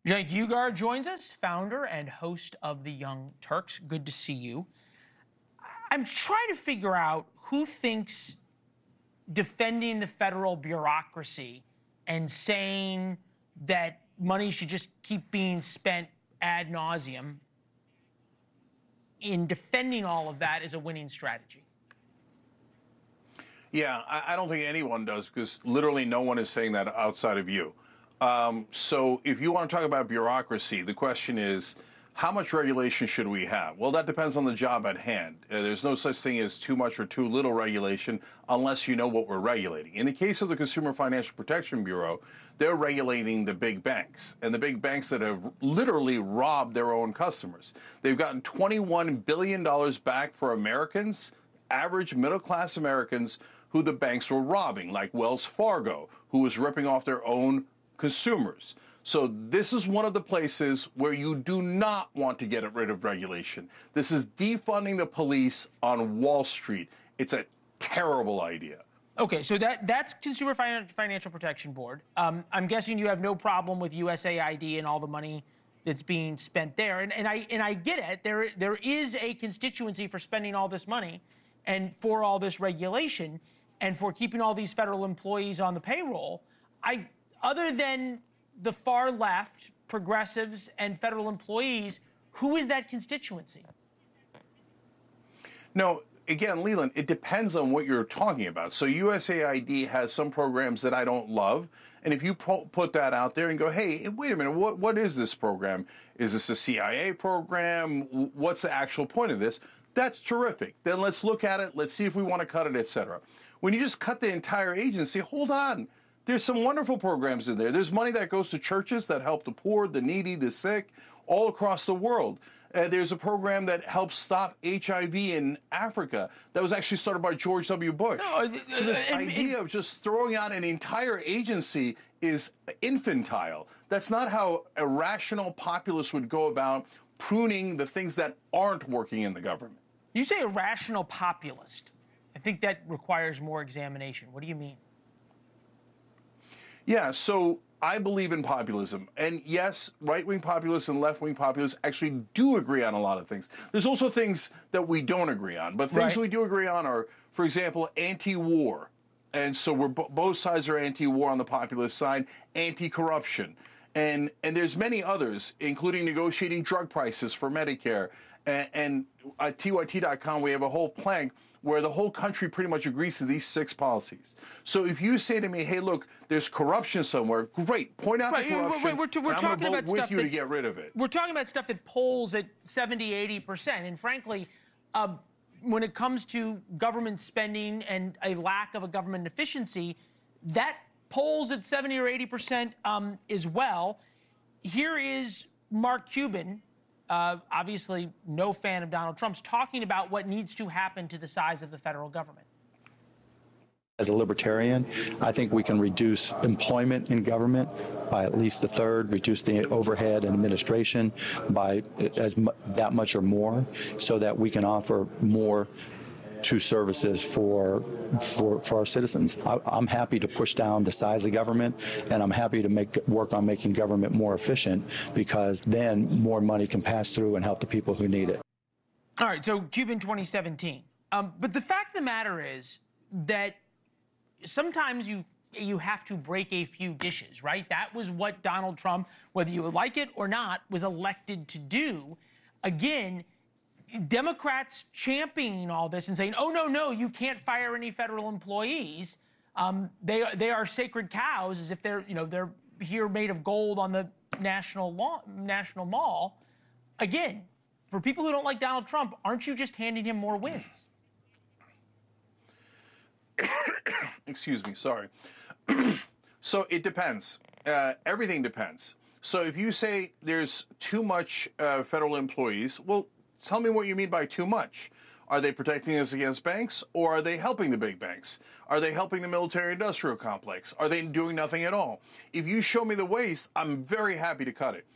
Cenk Uygur joins us, founder and host of the Young Turks. Good to see you. I'm trying to figure out who thinks defending the federal bureaucracy and saying that money should just keep being spent ad nauseum in defending all of that is a winning strategy. Yeah, I don't think anyone does, because literally no one is saying that outside of you. So if you want to talk about bureaucracy, the question is, how much regulation should we have? Well, that depends on the job at hand. There's no such thing as too much or too little regulation unless you know what we're regulating. In the case of the Consumer Financial Protection Bureau, they're regulating the big banks, and the big banks that have literally robbed their own customers. They've gotten $21 billion back for Americans, average middle-class Americans, who the banks were robbing, like Wells Fargo, who was ripping off their own consumers. So this is one of the places where you do not want to get rid of regulation. This is defunding the police on Wall Street. It's a terrible idea. Okay, so that's Consumer Financial Protection Board. I'm guessing you have no problem with USAID and all the money that's being spent there. And I get it. There is a constituency for spending all this money and for all this regulation and for keeping all these federal employees on the payroll. Other than the far left, progressives, and federal employees, who is that constituency? No, again, Leland, it depends on what you're talking about. So USAID has some programs that I don't love. And if you put that out there and go, hey, wait a minute, what is this program? Is this a CIA program? What's the actual point of this? That's terrific. Then let's look at it. Let's see if we want to cut it, et cetera. When you just cut the entire agency, hold on. There's some wonderful programs in there. There's money that goes to churches that help the poor, the needy, the sick, all across the world. There's a program that helps stop HIV in Africa that was actually started by George W. Bush. No, so this idea of just throwing out an entire agency is infantile. That's not how a rational populist would go about pruning the things that aren't working in the government. You say a rational populist. I think that requires more examination. What do you mean? Yeah, so I believe in populism. And yes, right-wing populists and left-wing populists actually do agree on a lot of things. There's also things that we don't agree on. But things we do agree on are, for example, anti-war. And so both sides are anti-war on the populist side, anti-corruption. And there's many others, including negotiating drug prices for Medicare. And at TYT.com, we have a whole plank where the whole country pretty much agrees to these 6 policies. So if you say to me, hey, look, there's corruption somewhere, great, point out the corruption, we're and talking I'm going to about vote with stuff you to get rid of it. We're talking about stuff that polls at 70, 80%. And frankly, when it comes to government spending and a lack of a government efficiency, that polls at 70 or 80% as well. Here is Mark Cuban, obviously no fan of Donald Trump's, talking about what needs to happen to the size of the federal government. As a libertarian, I think we can reduce employment in government by at least a third, reduce the overhead and administration by that much or more, so that we can offer more to services for our citizens. I'm happy to push down the size of government, and I'm happy to work on making government more efficient, because then more money can pass through and help the people who need it. All right, so Cuban 2017. But the fact of the matter is that sometimes you have to break a few dishes, right? That was what Donald Trump, whether you like it or not, was elected to do. Again, Democrats championing all this and saying, oh, no, you can't fire any federal employees. They are sacred cows, as if they're here made of gold on the National Mall. Again, for people who don't like Donald Trump, aren't you just handing him more wins? Excuse me, sorry. So it depends. Everything depends. So if you say there's too much federal employees, well, tell me what you mean by too much. Are they protecting us against banks, or are they helping the big banks? Are they helping the military-industrial complex? Are they doing nothing at all? If you show me the waste, I'm very happy to cut it.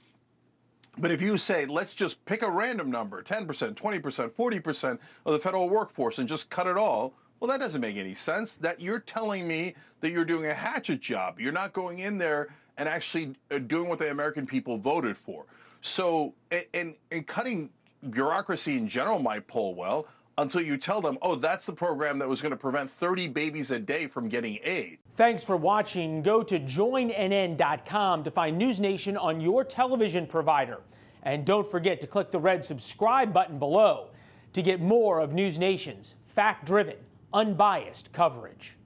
But if you say, let's just pick a random number, 10%, 20%, 40% of the federal workforce and just cut it all, well, that doesn't make any sense. That you're telling me that you're doing a hatchet job. You're not going in there and actually doing what the American people voted for. So, and cutting bureaucracy in general might poll well until you tell them, oh, that's the program that was going to prevent 30 babies a day from getting aid. Thanks for watching. Go to joinnn.com to find NewsNation on your television provider. And don't forget to click the red subscribe button below to get more of NewsNation's fact-driven, unbiased coverage.